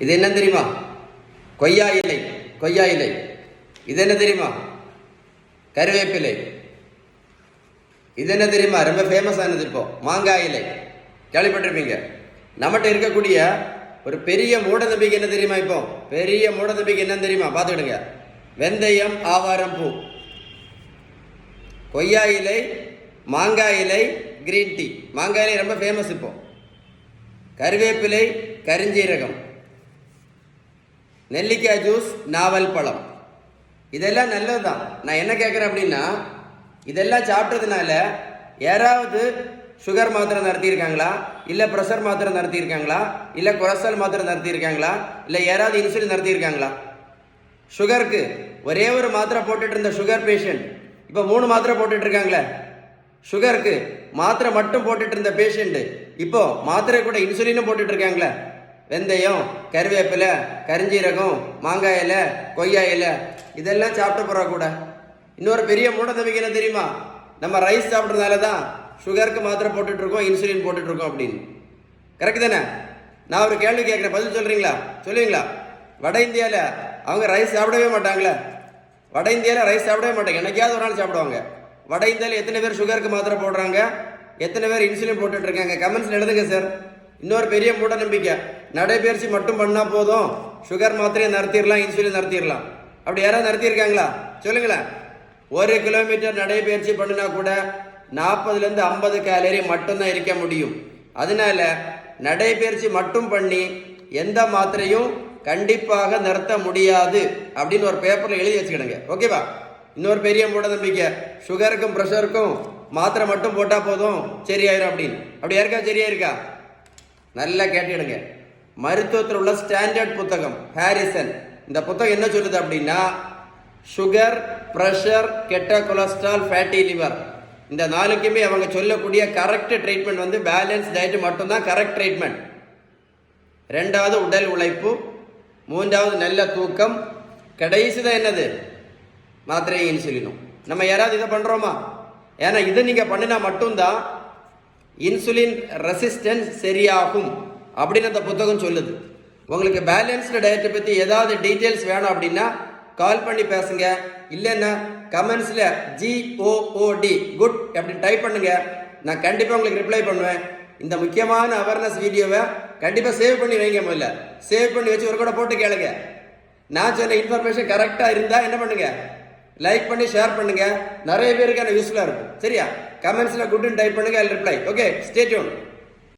இது என்ன தெரியுமா? கொய்யா இலை. கொய்யா இலை. இது என்ன தெரியுமா? கருவேப்பிலை. இது என்ன தெரியுமா? ரொம்ப ஃபேமஸ் ஆனது இப்போ மாங்காய் இலை. கேள்விப்பட்டிருப்பீங்க. நம்மகிட்ட இருக்கக்கூடிய ஒரு பெரிய மூட நம்பிக்கை என்ன தெரியுமா? இப்போ பெரிய மூட நம்பிக்கை என்ன தெரியுமா? பார்த்துக்கிடுங்க. வெந்தயம், ஆவாரம் பூ, கொய்யா இலை, மாங்காய் இலை, கிரீன் டீ. மாங்காய் இலை ரொம்ப ஃபேமஸ் இப்போ. கருவேப்பிலை, கருஞ்சீரகம், நெல்லிக்காய் ஜூஸ், நாவல் பழம். இதெல்லாம் நல்லது தான். நான் என்ன கேட்குறேன் அப்படின்னா, இதெல்லாம் சாப்பிட்டதுனால யாராவது சுகர் மாத்திரை நடத்தியிருக்காங்களா, இல்லை ப்ரெஷர் மாத்திரை நடத்தியிருக்காங்களா, இல்லை கொலஸ்ட்ரால் மாத்திரை நடத்தியிருக்காங்களா, இல்லை யாராவது இன்சுலின் நடத்தியிருக்காங்களா? சுகருக்கு ஒரே ஒரு மாத்திரை போட்டுட்டு இருந்த சுகர் பேஷண்ட் இப்போ 3 மாத்திரை போட்டுட்டு இருக்காங்களே. சுகருக்கு மாத்திரை மட்டும் போட்டுட்டு இருந்த பேஷண்ட் இப்போ மாத்திரை கூட இன்சுலினும் போட்டுட்டு இருக்காங்களே. வெந்தயம், கருவேப்பிலை, கருஞ்சீரகம், மாங்காய் இலை, கொய்யா இலை, இதெல்லாம் சாப்பிட்டு போகிறா கூட. இன்னொரு பெரிய மூட நம்பிக்கை என்ன தெரியுமா? நம்ம ரைஸ் சாப்பிட்றதுனால தான் சுகருக்கு மாத்திரை போட்டுட்டு இருக்கோம், இன்சுலின் போட்டுட்டு இருக்கோம் அப்படின்னு. கரெக்ட் தானே? நான் ஒரு கேள்வி கேட்குறேன், பதில் சொல்றீங்களா? சொல்லுவீங்களா? வட இந்தியாவில் அவங்க ரைஸ் சாப்பிடவே மாட்டாங்களே. வட இந்தியாவில் ரைஸ் சாப்பிடவே மாட்டாங்க. என்னைக்காவது ஒரு நாள் சாப்பிடுவாங்க. வட இந்தியாவில் எத்தனை பேர் சுகருக்கு மாத்திரை போடுறாங்க, எத்தனை பேர் இன்சுலின் போட்டுட்டு இருக்காங்க? கமெண்ட்ஸ்ல எழுதுங்க சார். இன்னொரு பெரிய மூட நம்பிக்கை, நடைபயிற்சி மட்டும் பண்ணா போதும், சுகர் மாத்திரையை நடத்திடலாம், இன்சுலின் நடத்திடலாம். அப்படி யாராவது நடத்தியிருக்காங்களா? சொல்லுங்களேன். 1 கிலோமீட்டர் நடைபயிற்சி பண்ணினா கூட 40லேருந்து 50 கேலரி மட்டும்தான் இருக்க முடியும். அதனால நடைபயிற்சி மட்டும் பண்ணி எந்த மாத்திரையும் கண்டிப்பாக நிறுத்த முடியாது அப்படின்னு ஒரு பேப்பர்ல எழுதி வச்சுக்கிடுங்க. ஓகேவா? இன்னொரு பெரிய மூட நம்பிக்கை, சுகருக்கும் ப்ரெஷருக்கும் மாத்திரை மட்டும் போட்டா போதும் சரியாயிரும் அப்படின்னு. அப்படி யாருக்கா சரியாயிருக்கா? நல்லா கேட்டுடுங்க. மருத்துவத்தில் உள்ள ஸ்டாண்டர்ட் புத்தகம் ஹாரிசன், இந்த புத்தகம் என்ன சொல்லுது அப்படின்னா, சுகர், ப்ரெஷர், கெட்ட கொலஸ்ட்ரால், ஃபேட்டி லிவர், இந்த 4க்குமே அவங்க சொல்லக்கூடிய கரெக்ட் ட்ரீட்மெண்ட் வந்து பேலன்ஸ் டயட் மட்டும்தான் கரெக்ட் ட்ரீட்மெண்ட். 2வது உடல் உழைப்பு, 3வது நல்ல தூக்கம், கடைசி தான் என்னது? மாத்திரை, இன்சுலினும். நம்ம யாராவது இதை பண்றோமா? ஏன்னா இதை நீங்க பண்ணினா மட்டும்தான் இன்சுலின் ரெசிஸ்டன்ஸ் சரியாகும் அப்படின்னு அந்த புத்தகம் சொல்லுது. உங்களுக்கு பேலன்ஸ்டு டயட்டை பற்றி ஏதாவது டீட்டெயில்ஸ் வேணும் அப்படின்னா கால் பண்ணி பேசுங்க. இல்லைன்னா கமெண்ட்ஸில் GOOD குட் அப்படின்னு டைப் பண்ணுங்க. நான் கண்டிப்பாக உங்களுக்கு ரிப்ளை பண்ணுவேன். இந்த முக்கியமான அவேர்னஸ் வீடியோவை கண்டிப்பாக சேவ் பண்ணி வைங்க. முதல்ல சேவ் பண்ணி வச்சு ஒரு கூட போட்டு கேளுங்க. நான் சொன்ன இன்ஃபர்மேஷன் கரெக்டாக இருந்தால் என்ன பண்ணுங்க? லைக் பண்ணி ஷேர் பண்ணுங்க. நிறைய பேருக்கு எனக்கு யூஸ்ஃபுல்லாக இருக்கும். சரியா? கமெண்ட்ஸில் குட்னு டைப் பண்ணுங்க. ஐ ரிப்ளை. Okay, stay tune.